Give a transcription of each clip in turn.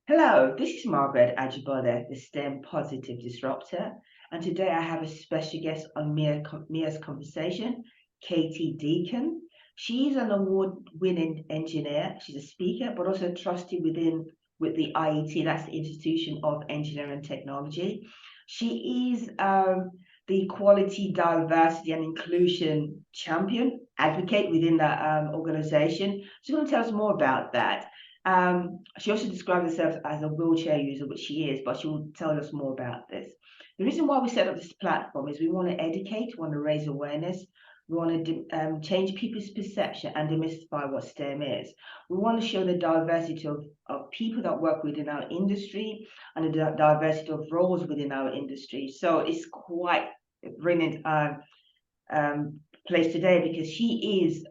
Hello, this is Margaret Ajibode, the STEM Positive Disruptor, and today I have a special guest on Mia's conversation, Katy Deacon. She's an award-winning engineer. She's a speaker, but also a trustee with the IET, that's the Institution of Engineering and Technology. She is the Equality, Diversity and Inclusion Champion advocate within that organization. She's going to tell us more about that. She also describes herself as a wheelchair user, which she is, but she will tell us more about this. The reason why we set up this platform is we want to educate, we want to raise awareness, we want to change people's perception and demystify what STEM is. We want to show the diversity of people that work within our industry and the diversity of roles within our industry. So it's quite a brilliant place today because she is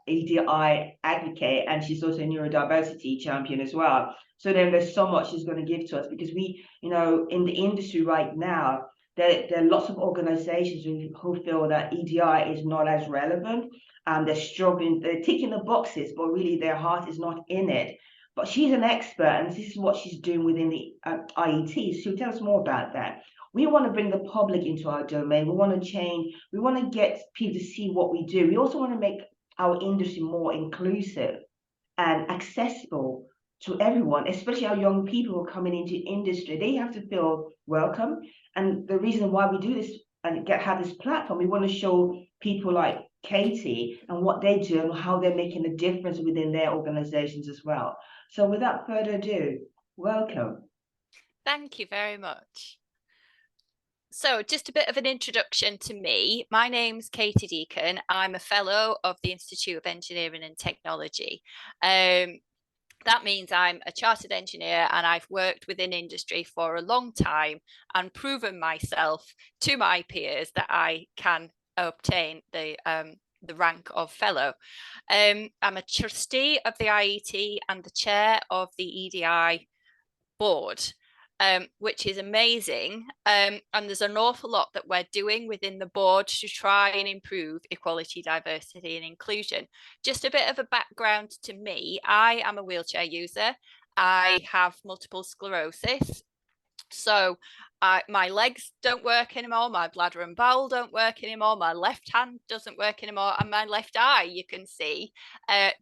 EDI advocate and she's also a neurodiversity champion as well. So then there's so much she's going to give to us because we, in the industry right now, there are lots of organizations who feel that EDI is not as relevant and they're struggling, they're ticking the boxes, but really their heart is not in it. But she's an expert and this is what she's doing within the IET. So she'll tell us more about that. We want to bring the public into our domain. We want to change. We want to get people to see what we do. We also want to make our industry more inclusive and accessible to everyone, especially our young people who are coming into industry. They have to feel welcome. And the reason why we do this and have this platform, we want to show people like Katy and what they do and how they're making a difference within their organizations as well. So without further ado, welcome. Thank you very much. So just a bit of an introduction to me. My name's Katy Deacon. I'm a fellow of the Institute of Engineering and Technology. That means I'm a chartered engineer and I've worked within industry for a long time and proven myself to my peers that I can obtain the rank of fellow. I'm a trustee of the IET and the chair of the EDI board. Which is amazing. And there's an awful lot that we're doing within the board to try and improve equality, diversity and inclusion. Just a bit of a background to me. I am a wheelchair user. I have multiple sclerosis. So my legs don't work anymore, my bladder and bowel don't work anymore, my left hand doesn't work anymore, and my left eye, you can see,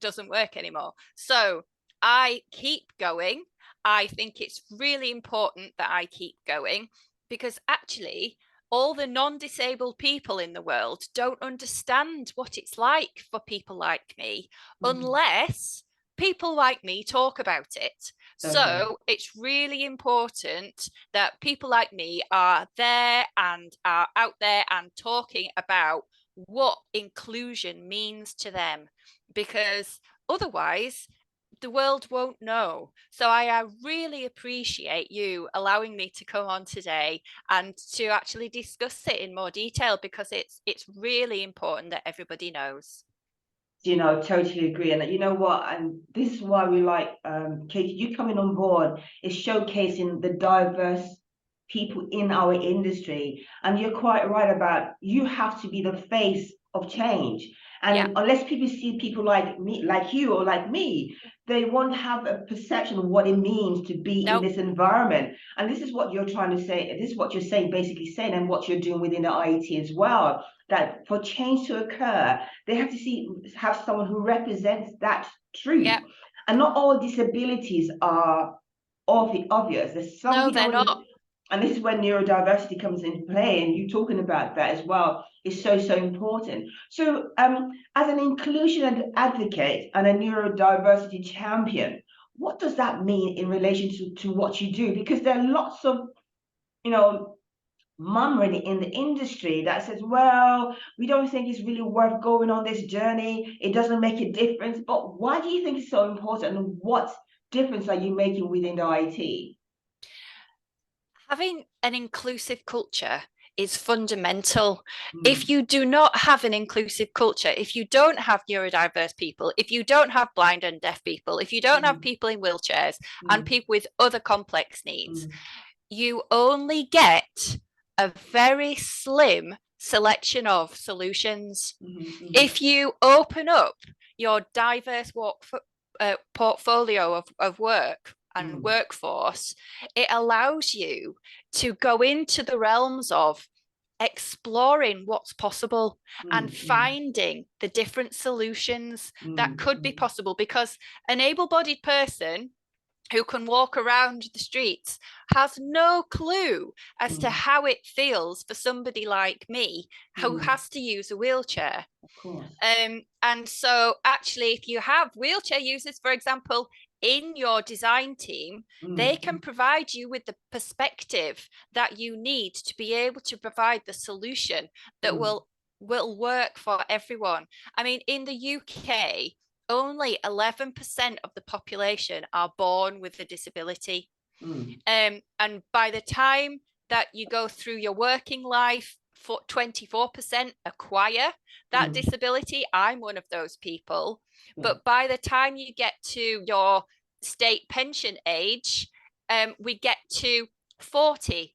doesn't work anymore. So I keep going. I think it's really important that I keep going because actually all the non-disabled people in the world don't understand what it's like for people like me unless people like me talk about it. So it's really important that people like me are there and are out there and talking about what inclusion means to them, because otherwise the world won't know. So I really appreciate you allowing me to come on today and to actually discuss it in more detail because it's really important that everybody knows. Totally agree. And you know what? And this is why we like Katy, you coming on board is showcasing the diverse people in our industry. And you're quite right about you have to be the face of change. And unless people see people like me, like you or like me, they won't have a perception of what it means to be in this environment. And this is what you're trying to say. This is what you're saying, basically saying, and what you're doing within the IET as well. That for change to occur, they have to have someone who represents that truth. And not all disabilities are obvious. There's some people, they're not. And this is when neurodiversity comes into play, and you talking about that as well is so important. So as an inclusion advocate and a neurodiversity champion, what does that mean in relation to what you do? Because there are lots of murmuring in the industry that says, well, we don't think it's really worth going on this journey, it doesn't make a difference. But why do you think it's so important, and what difference are you making within the IET? Having an inclusive culture is fundamental. If you do not have an inclusive culture, if you don't have neurodiverse people, if you don't have blind and deaf people, if you don't have people in wheelchairs and people with other complex needs, you only get a very slim selection of solutions. If you open up your diverse portfolio of work and workforce, it allows you to go into the realms of exploring what's possible and finding the different solutions that could be possible, because an able-bodied person who can walk around the streets has no clue as to how it feels for somebody like me who has to use a wheelchair. Of course. And so actually, if you have wheelchair users, for example, in your design team, they can provide you with the perspective that you need to be able to provide the solution that will work for everyone. I mean, in the UK, only 11% of the population are born with a disability. And by the time that you go through your working life, 24% acquire that disability. I'm one of those people. But by the time you get to your state pension age, we get to 45%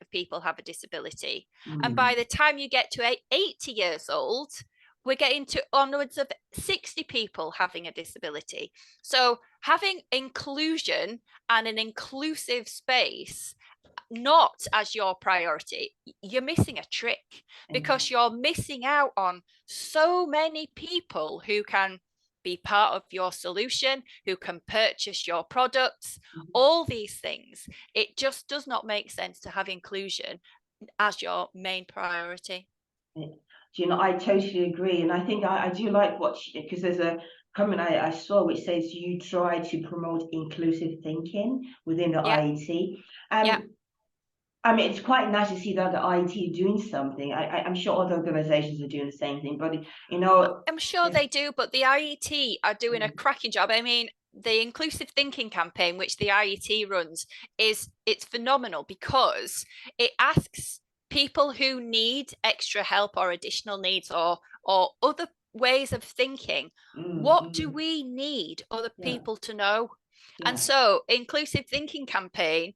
of people have a disability. And by the time you get to 80 years old, we're getting to onwards of 60 people having a disability. So having inclusion and an inclusive space not as your priority, you're missing a trick, because you're missing out on so many people who can be part of your solution, who can purchase your products, all these things. It just does not make sense to have inclusion as your main priority. You know, I totally agree. And I think I do like what, because there's a comment I saw which says you try to promote inclusive thinking within the IET. I mean, it's quite nice to see that the IET doing something. I'm sure other organizations are doing the same thing, but, you know. I'm sure they do, but the IET are doing a cracking job. I mean, the inclusive thinking campaign, which the IET runs, it's phenomenal, because it asks people who need extra help or additional needs or other ways of thinking, what do we need other people to know? And so inclusive thinking campaign,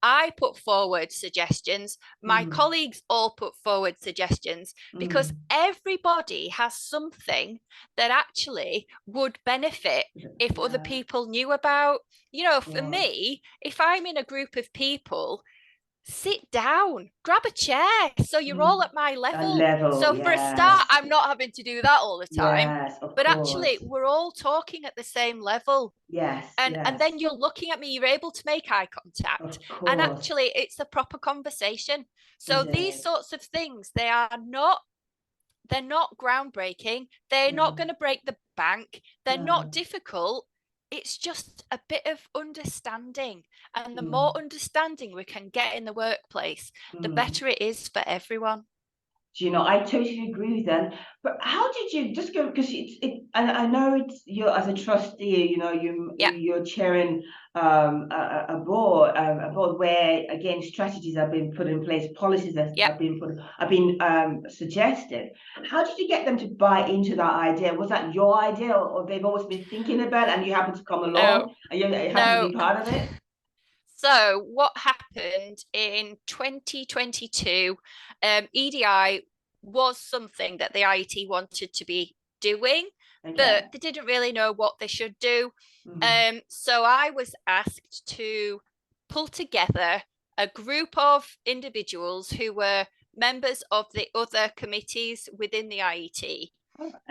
I put forward suggestions, my colleagues all put forward suggestions, because everybody has something that actually would benefit if other people knew about. You know, for me, if I'm in a group of people, sit down, grab a chair, so you're all at my level. So for a start, I'm not having to do that all the time. But actually, we're all talking at the same level. And then you're looking at me, you're able to make eye contact. And actually, it's a proper conversation. So these sorts of things, they're not groundbreaking. They're not going to break the bank. They're not difficult. It's just a bit of understanding. And the more understanding we can get in the workplace, the better it is for everyone. You know, I totally agree with that. But how did you just go? Because and I know it's you're, as a trustee, you know, you're chairing a board where, again, strategies have been put in place, policies have been suggested. How did you get them to buy into that idea? Was that your idea, or they've always been thinking about it and you happen to come along and you happen to be part of it? So what happened in 2022, EDI was something that the IET wanted to be doing, but they didn't really know what they should do. So I was asked to pull together a group of individuals who were members of the other committees within the IET.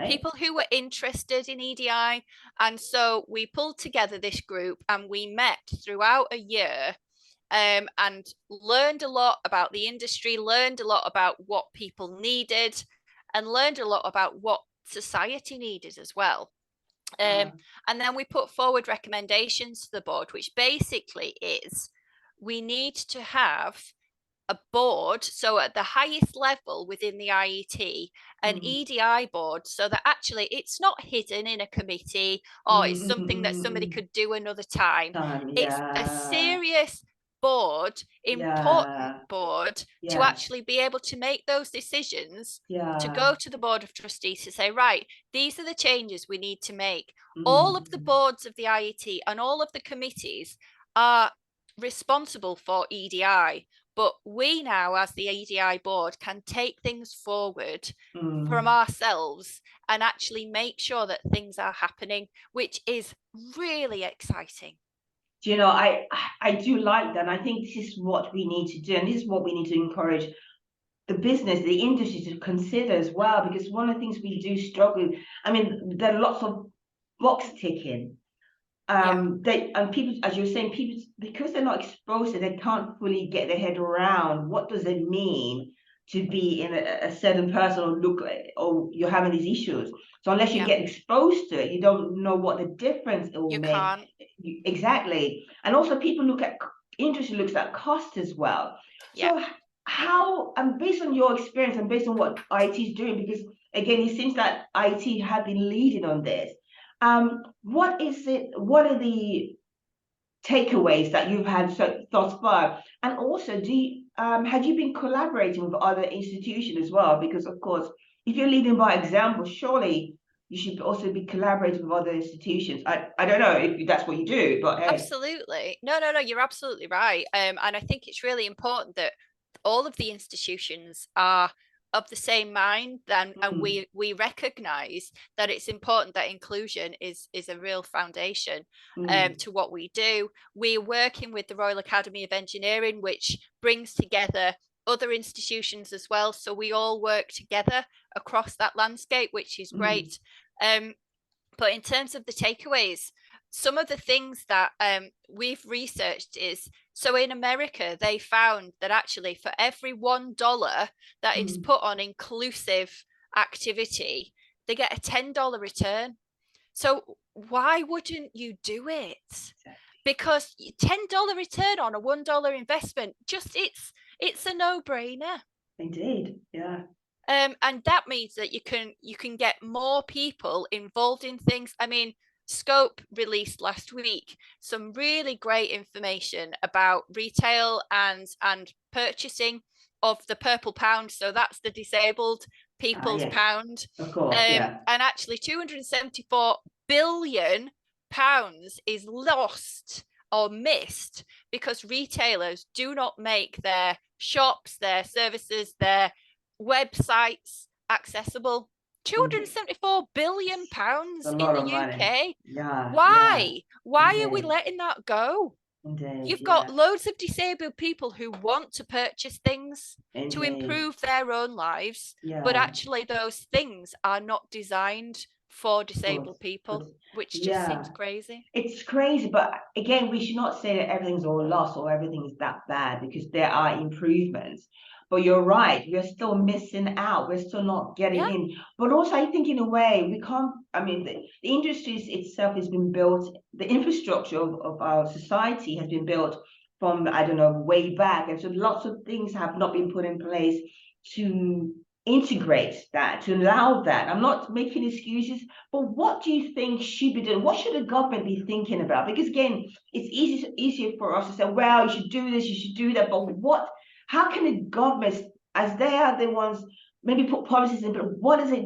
People who were interested in EDI. And so we pulled together this group and we met throughout a year and learned a lot about the industry, learned a lot about what people needed, and learned a lot about what society needed as well. And then we put forward recommendations to the board, which basically is we need to have a board, so at the highest level within the IET, an EDI board, so that actually it's not hidden in a committee or it's something that somebody could do another time. It's a serious board, important board, to actually be able to make those decisions, to go to the Board of Trustees to say, right, these are the changes we need to make. All of the boards of the IET and all of the committees are responsible for EDI. But we now, as the EDI board, can take things forward from ourselves and actually make sure that things are happening, which is really exciting. Do you know, I do like that. And I think this is what we need to do, and this is what we need to encourage the business, the industry to consider as well, because one of the things we do struggle with, I mean, there are lots of box ticking. Yeah, They and people, as you're saying, people because they're not exposed to it, they can't fully get their head around what does it mean to be in a certain person or look like, or you're having these issues. So unless you yeah, get exposed to it, you don't know what the difference it will you make. can't. Exactly. And also people look at industry looks at cost as well. Yeah. So how, and based on your experience and based on what IT is doing, because again, it seems that IT have been leading on this. What is it? What are the takeaways that you've had thus far? And also, have you been collaborating with other institutions as well? Because of course, if you're leading by example, surely you should also be collaborating with other institutions. I don't know if that's what you do, but hey. Absolutely. No, you're absolutely right. And I think it's really important that all of the institutions are of the same mind, and Mm, we recognize that it's important that inclusion is a real foundation mm, to what we do. We're working with the Royal Academy of Engineering, which brings together other institutions as well. So we all work together across that landscape, which is mm, great. But in terms of the takeaways, some of the things that we've researched is, so in America, they found that actually for every $1 that is mm. put on inclusive activity, they get a $10 return. So why wouldn't you do it? Because $10 return on a $1 investment, just it's a no-brainer. Indeed, yeah. And that means that you can get more people involved in things. I mean, Scope released last week some really great information about retail and purchasing of the purple pound. So that's the disabled people's Yes, pound. of course, yeah. And actually, £274 billion is lost or missed because retailers do not make their shops, their services, their websites accessible. Indeed. 274 billion It's a pounds in lot the of money. UK. Yeah, yeah, Why are we indeed, letting that go? indeed, You've got yeah, loads of disabled people who want to purchase things to indeed, improve their own lives, but yeah, actually those things are not designed for of course. disabled But people, which just seems yeah, crazy. it's crazy, but again, we should not say that everything's all lost or everything is that bad because there are improvements. But you're right, we're still missing out. We're still not getting Yeah, in. But also, I think in a way, we can't, I mean, the industry itself has been built, the infrastructure of our society has been built from, I don't know, way back. And so lots of things have not been put in place to integrate that, to allow that. I'm not making excuses, but what do you think should be done? What should the government be thinking about? Because again, it's easier for us to say, well, you should do this, you should do that. But how can the government, as they are the ones, maybe put policies in, but what is it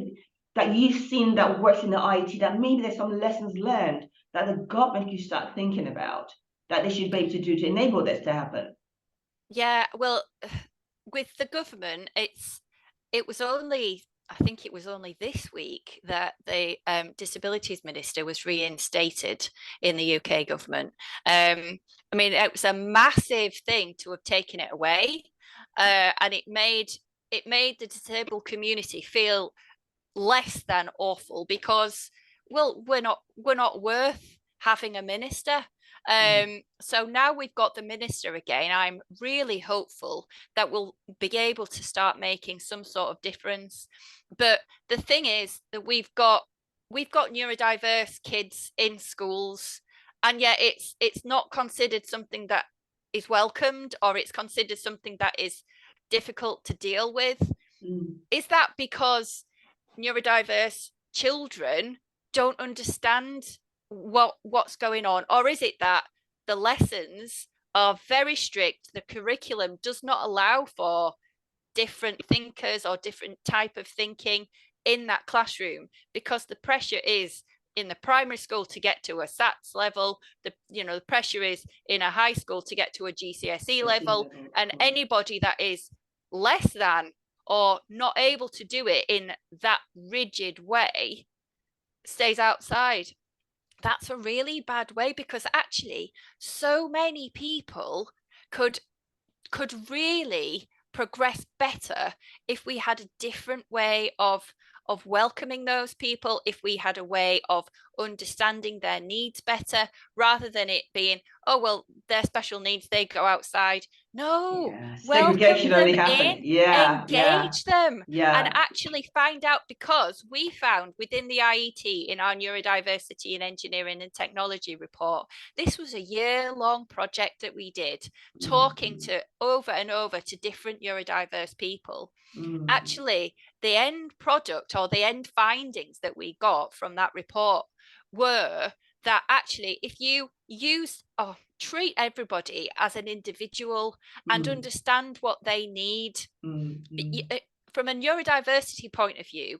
that you've seen that works in the IET that maybe there's some lessons learned that the government can start thinking about that they should be able to do to enable this to happen? yeah. Well, with the government, it was only, I think it was only this week that the disabilities minister was reinstated in the UK government. I mean, it was a massive thing to have taken it away, and it made the disabled community feel less than awful because, well, we're not worth having a minister. Mm, So now we've got the minister again. I'm really hopeful that we'll be able to start making some sort of difference. But the thing is that we've got neurodiverse kids in schools, and yet it's not considered something that is welcomed, or it's considered something that is difficult to deal with. mm, Is that because neurodiverse children don't understand what's going on, or is it that the lessons are very strict, the curriculum does not allow for different thinkers or different type of thinking in that classroom, because the pressure is in the primary school to get to a SATs level, the pressure is in a high school to get to a GCSE I see level, level, of and course. anybody that is less than or not able to do it in that rigid way stays outside. that's a really bad way, because actually so many people could really progress better if we had a different way of welcoming those people, if we had a way of understanding their needs better, rather than it being, oh well, their special needs, they go outside. No, Yeah, welcome segregation them only in, happened. Yeah, yeah, engage them, and yeah. actually find out, because we found within the IET, in our neurodiversity and engineering and technology report, this was a year-long project that we did, talking Mm, to over and over to different neurodiverse people. mm, Actually, the end product, or the end findings that we got from that report, were that actually, if you treat everybody as an individual and mm, understand what they need, mm, mm. from a neurodiversity point of view,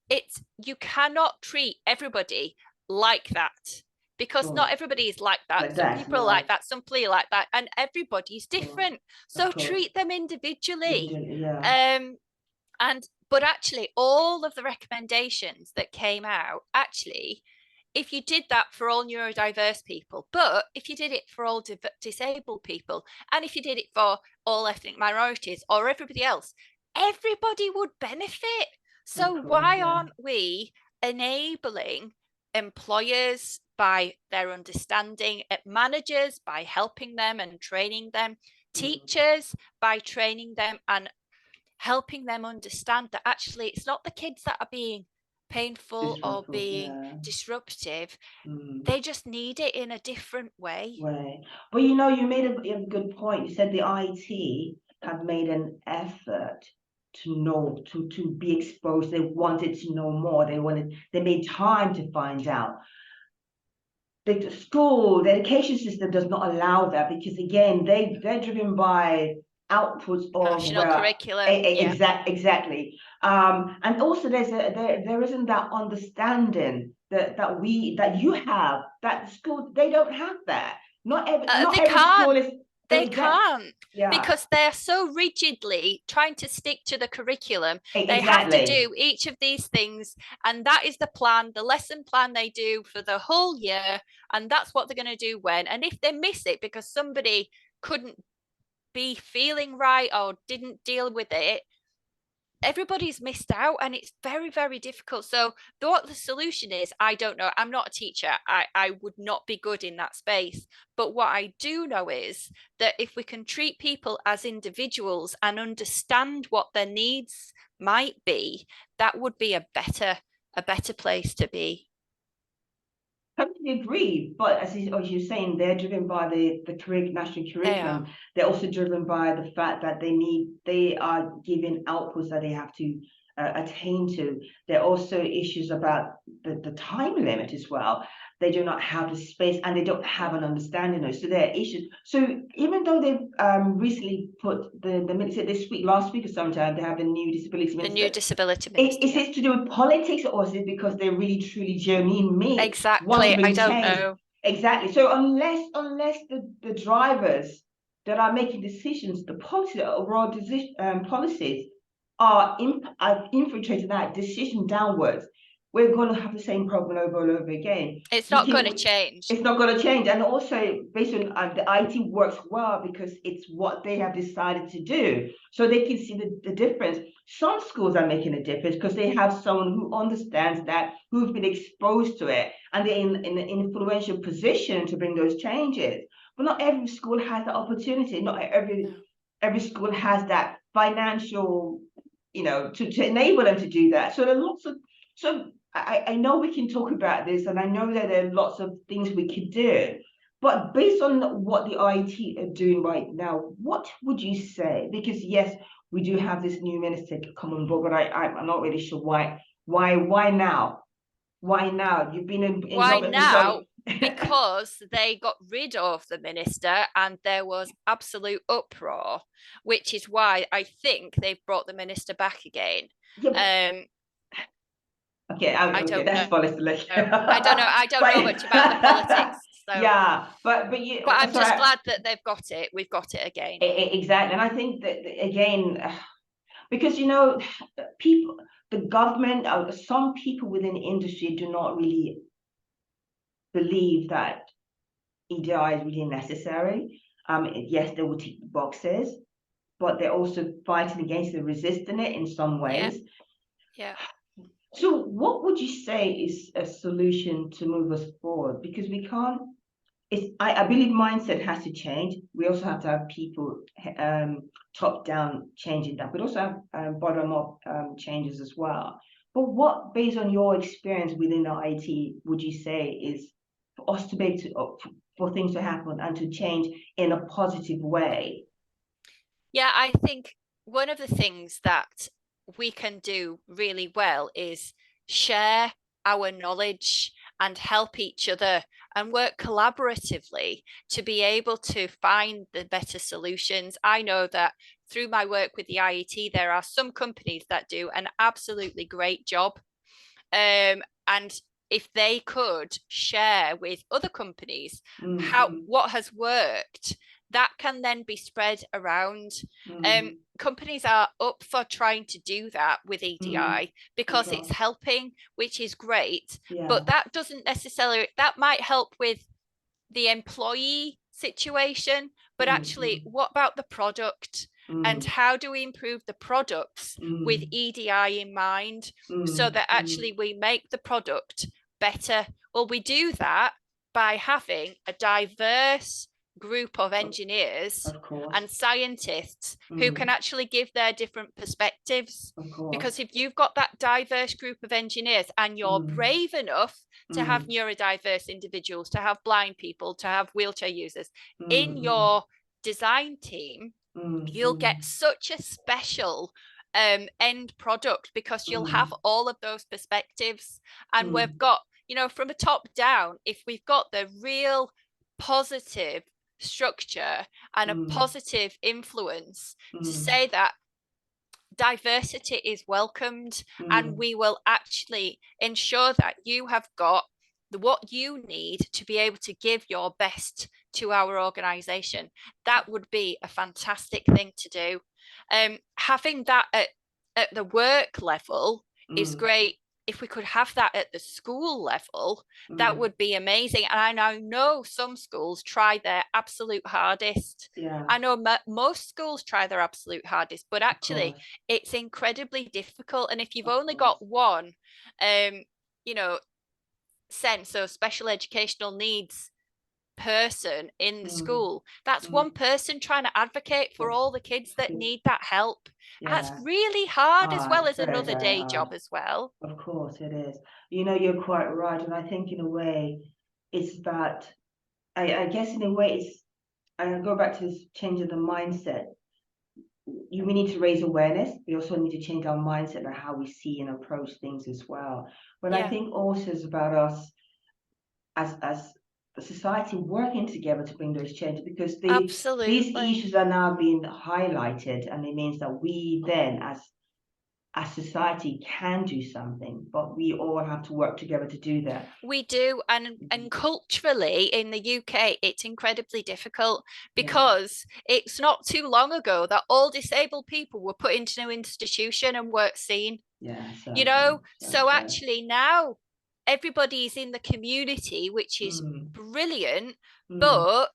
it's, you cannot treat everybody like that, because not Cool. everybody is like that. Like Some that, people are like no. that, some people are like that, and everybody's Cool. different. Of So course. treat them individually. Yeah. And but actually, all of the recommendations that came out, actually, if you did that for all neurodiverse people, but if you did it for all disabled people, and if you did it for all ethnic minorities or everybody else, everybody would benefit. Of So course, why yeah. aren't we enabling employers by their understanding, managers by helping them and training them, Mm. teachers by training them and helping them understand that actually it's not the kids that are being painful or Disrespectful, being yeah. disruptive, Mm. they just need it in a different way. Way. But you know, you made a good point. You said the IT have made an effort to know, to be exposed. They wanted to know more. They made time to find out. The school, the education system does not allow that because again, they're driven by outputs of National where curriculum, yeah. exactly. And also there isn't that understanding that you have, that the school, they don't have that. Not They every school can't. is They exact. can't, Yeah, because they're so rigidly trying to stick to the curriculum. They have to exactly. do each of these things, and that is the plan, the lesson plan they do for the whole year, and that's what they're going to do when. And if they miss it because somebody couldn't be feeling right or didn't deal with it, everybody's missed out, and it's very, very difficult. So what the solution is, I don't know. I'm not a teacher. I would not be good in that space. But what I do know is that if we can treat people as individuals and understand what their needs might be, that would be a better place to be. Totally agree, but as you're saying, they're driven by the national They are. curriculum. They're also driven by the fact that they are given outputs that they have to attain to. There are also issues about the time limit as well. They do not have the space and they don't have an understanding of it. So there are issues. So even though they've recently put the minister this week, last week or sometime, they have a new disability The new minister. disability minister, Is yeah. it to do with politics or is it because they really truly genuine me want to Exactly. I bring don't change? know. Exactly. So unless the drivers that are making decisions, the policy overall policies are infiltrating that decision downwards, we're going to have the same problem over and over again. It's We not keep going to change. it's not going to change, and also based on the IT works well because it's what they have decided to do, so they can see the difference. Some schools are making a difference because they have someone who understands that, who've been exposed to it, and they're in an influential position to bring those changes. But not every school has the opportunity. Not No. every school has that financial, to enable them to do that. So there are lots of so I know we can talk about this, and I know that there are lots of things we could do. But based on what the IT are doing right now, what would you say? Because yes, we do have this new minister come on board, but I'm not really sure why now? Why now? You've been in Why government for so now? Because they got rid of the minister and there was absolute uproar, which is why I think they've brought the minister back again. yeah, Um, okay, I okay, don't know. that's policy. I don't know. I don't know But much about the politics. So, yeah, but but I'm just sorry, glad that they've got it. We've got it again. exactly, and I think that again, because people, the government, some people within the industry do not really believe that EDI is really necessary. Yes, they will tick the boxes, but they're also fighting against it, resisting it in some ways. Yeah. So what would you say is a solution to move us forward? Because we can't, I believe mindset has to change. We also have to have people top down changing that, but also have bottom up changes as well. But what, based on your experience within IET, would you say is for us to be able to, for things to happen and to change in a positive way? Yeah, I think one of the things that we can do really well is share our knowledge and help each other and work collaboratively to be able to find the better solutions. I know that through my work with the IET, there are some companies that do an absolutely great job. And if they could share with other companies what has worked, that can then be spread around. Companies are up for trying to do that with EDI because it's helping, which is great. But that doesn't necessarily, that might help with the employee situation, but actually, what about the product? And how do we improve the products with EDI in mind so that actually we make the product better? Well, we do that by having a diverse group of engineers and scientists who can actually give their different perspectives. Because if you've got that diverse group of engineers and you're brave enough to have neurodiverse individuals, to have blind people, to have wheelchair users in your design team, you'll get such a special end product because you'll have all of those perspectives. And we've got, you know, from a top down, if we've got the real positive structure and a positive influence to say that diversity is welcomed and we will actually ensure that you have got what you need to be able to give your best to our organization, that would be a fantastic thing to do. Having that at the work level is great. If we could have that at the school level, that would be amazing. And I know some schools try their absolute hardest. I know most schools try their absolute hardest, but actually it's incredibly difficult. And if you've only got one, you know, SEN, so special educational needs person in the school, that's one person trying to advocate for all the kids that need that help. That's really hard, as well as another day job as well. Of course it is. You know, you're quite right. And I think in a way, it's that, I guess in a way, it's, and I go back to this change of the mindset. We need to raise awareness. We also need to change our mindset and how we see and approach things as well. But I think also it's about us as a society working together to bring those changes, because these issues are now being highlighted, and it means that we then as society can do something, but we all have to work together to do that. We do, and culturally in the UK it's incredibly difficult because it's not too long ago that all disabled people were put into an institution and weren't seen. You know, so actually now everybody's in the community, which is brilliant. But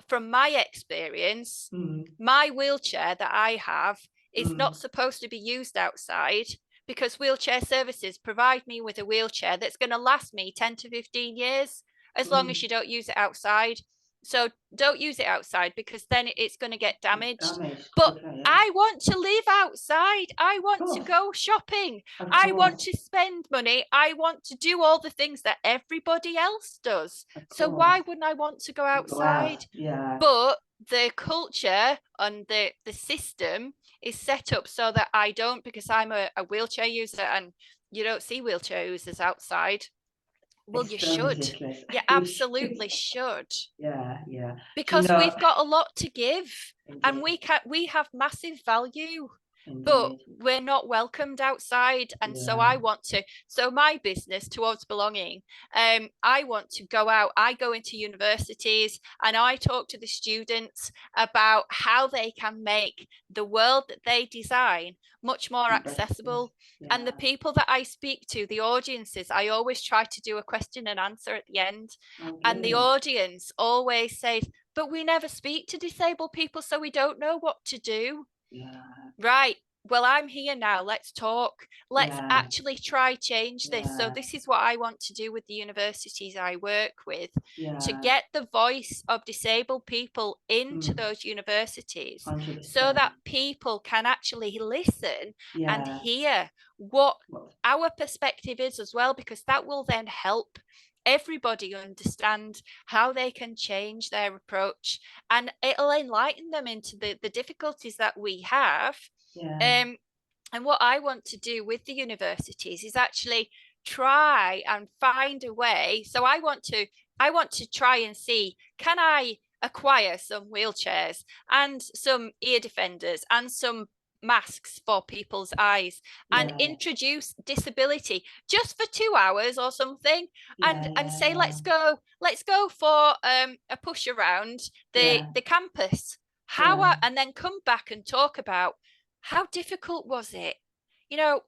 from my experience, my wheelchair that I have is not supposed to be used outside, because wheelchair services provide me with a wheelchair that's going to last me 10 to 15 years, as long as you don't use it outside. So don't use it outside, because then it's going to get damaged. But I want to live outside. I want to go shopping. I want to spend money. I want to do all the things that everybody else does. So why wouldn't I want to go outside? But the culture and the system is set up so that I don't, because I'm a wheelchair user, and you don't see wheelchair users outside. Well, you should. You absolutely should. Because we've got a lot to give, and we have massive value. but Indeed. we're not welcomed outside. And so Yeah. I want to, so my business towards belonging, I want to go out, I go into universities and I talk to the students about how they can make the world that they design much more Better place. accessible. And the Yeah. people that I speak to, the audiences, I always try to do a question and answer at the end. Oh, And the good. audience always says, but we never speak to disabled people, so we don't know what to do. Yeah. Right. Well, I'm here now. Let's talk. Let's Yeah. actually try change this. So Yeah. this is what I want to do with the universities I work with, to Yeah. get the voice of disabled people into Mm. those universities so 100%. that people can actually listen and Yeah. hear what What? our perspective is as well, because that will then help everybody understand how they can change their approach, and it'll enlighten them into the difficulties that we have. Yeah. And what I want to do with the universities is actually try and find a way. So I want to try and see, can I acquire some wheelchairs and some ear defenders and some masks for people's eyes, and Yeah. introduce disability just for 2 hours or something, Yeah. and say, Yeah. let's go for a push around the Yeah. campus. Yeah. And then come back and talk about, how difficult was it?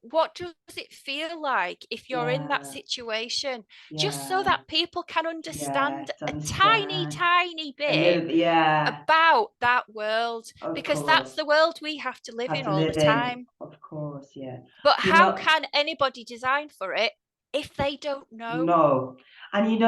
What does it feel like if you're in that Yeah. situation? Just so Yeah. that people can Yeah. understand To a tiny, understand tiny a bit little. Yeah. about that world, Of because that's course. the world we have to live Have in to all the live in. time. Of course. Yeah. But You how know. can anybody design for it if they don't know? No. And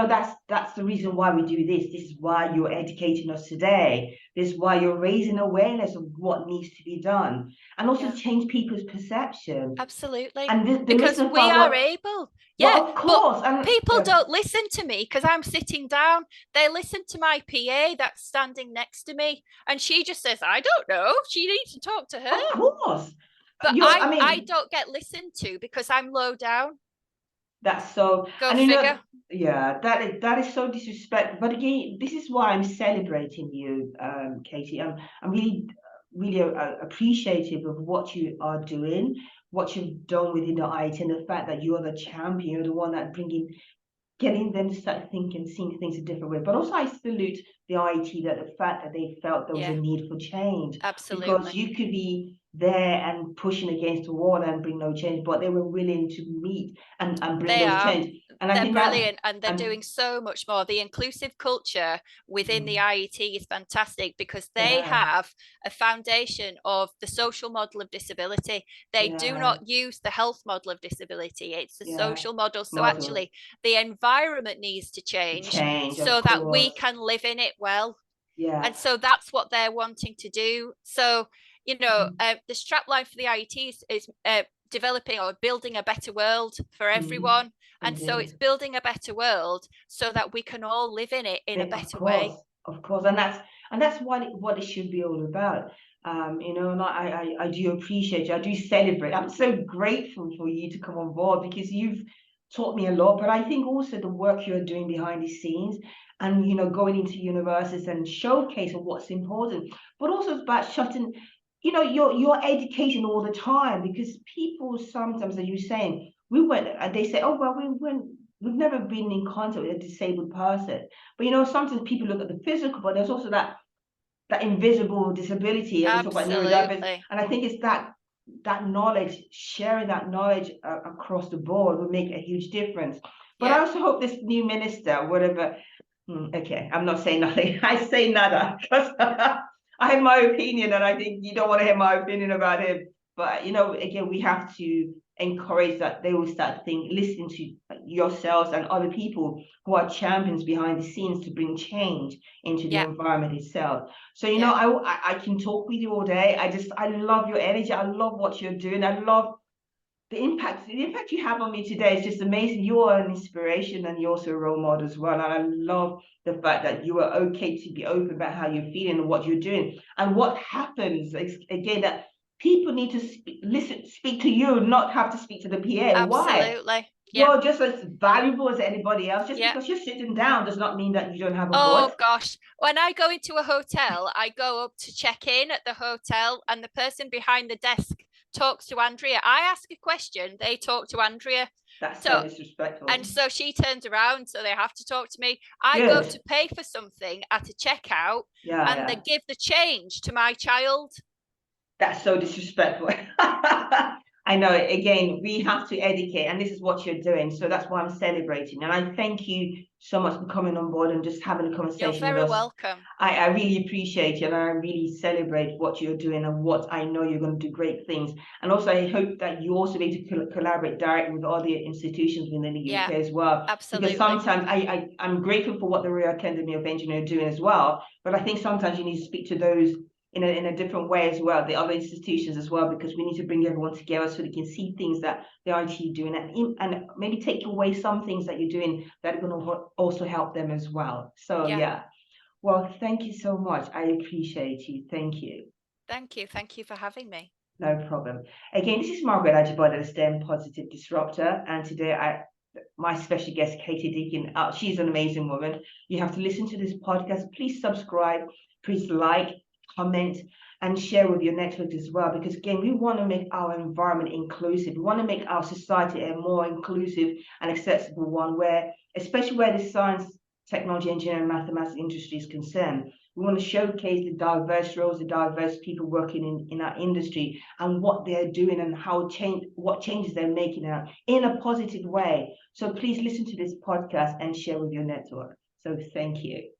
that's the reason why we do this. This is why you're educating us today. This is why you're raising awareness of what needs to be done. And also Yeah. change people's perception. Absolutely. And the Because listener we find are what able. well, Yeah. of But course. And people yeah, don't listen to me because I'm sitting down. They listen to my PA that's standing next to me. And she just says, I don't know. She needs to talk to her. of course. But You're I, I I mean, don't get listened to because I'm low down. that's so Go and figure. yeah, that is so disrespectful. But again, this is why I'm celebrating you, Katie. I'm really appreciative of what you are doing, what you've done within the IET, and the fact that you're the champion, you're the one that getting them to start thinking, seeing things a different way. But also, I salute the IET that the fact that they felt there was a Yeah, need for change, because absolutely. you could be there and pushing against the wall and bring no change, but they were willing to meet and bring They those are. change. And I They're think that brilliant, and they're and doing so much more. The inclusive culture within the mm, IET is fantastic because they yeah, have a foundation of the social model of disability. They do yeah, not use the health model of disability, it's the yeah, social model. So model actually, the environment needs to to change change, of so that we course, can live in it well. yeah, And so that's what they're wanting to do. So, the strapline for the IET is developing or building a better world for mm, everyone. And so it's indeed. building a better world so that we can all live in it in a Of better way. course, of course, and that's what it should be all about. And I do appreciate you. I do celebrate. I'm so grateful for you to come on board because you've taught me a lot. But I think also the work you're doing behind the scenes, and going into universities and showcasing what's important, but also it's about shutting, your education all the time, because people sometimes, as you're saying, we went and they say, oh well, we've never been in contact with a disabled person. But sometimes people look at the physical, but there's also that invisible disability, and we talk about neurodiversity. Absolutely. And I think it's that knowledge, sharing that knowledge across the board will make a huge difference. But I Yeah. also hope this new minister, whatever. Okay, I'm not saying nothing. I say nada because I have my opinion, and I think you don't want to hear my opinion about him. But again, we have to encourage that they will start listening to yourselves and other people who are champions behind the scenes to bring change into the Yeah. environment itself. So Yeah. I can talk with you all day. I love your energy. I love what you're doing. I love the impact you have on me today is just amazing. You are an inspiration, and you're also a role model as well. And I love the fact that you are okay to be open about how you're feeling and what you're doing. And what happens again, that people need to speak to you, not have to speak to the PA. Why? Absolutely. Yeah. You're just as valuable as anybody else. Just Yeah. because you're sitting down does not mean that you don't have a voice. Oh gosh, when I go into a hotel, I go up to check in at the hotel, and the person behind the desk talks to Andrea. I ask a question, they talk to Andrea. That's so disrespectful. And so she turns around, so they have to talk to me. I Good. go to pay for something at a checkout, and they give the change to my child. That's so disrespectful. I know, again, we have to educate, and this is what you're doing. So that's why I'm celebrating. And I thank you so much for coming on board and just having a conversation with us. You're very welcome. I really appreciate you, and I really celebrate what you're doing and what I know you're going to do great things. And also, I hope that you also be able to collaborate directly with other institutions within the UK as well. Absolutely. Because sometimes I'm grateful for what the Royal Academy of Engineering are doing as well, but I think sometimes you need to speak to those in a different way as well, the other institutions as well, because we need to bring everyone together so they can see things that the IET doing and maybe take away some things that you're doing that are going to also help them as well. So yeah. Well, thank you so much. I appreciate you. Thank you. Thank you. Thank you for having me. No problem. Again, this is Margaret Ajibode, the STEM Positive Disruptor, and today my special guest, Katy Deacon. She's an amazing woman. You have to listen to this podcast. Please subscribe. Please like, comment, and share with your network as well, because again, we want to make our environment inclusive. We want to make our society a more inclusive and accessible one, where, especially where the science, technology, engineering, mathematics industry is concerned, we want to showcase the diverse roles, the diverse people working in our industry, and what they're doing and what changes they're making in a positive way. So please listen to this podcast and share with your network. So thank you.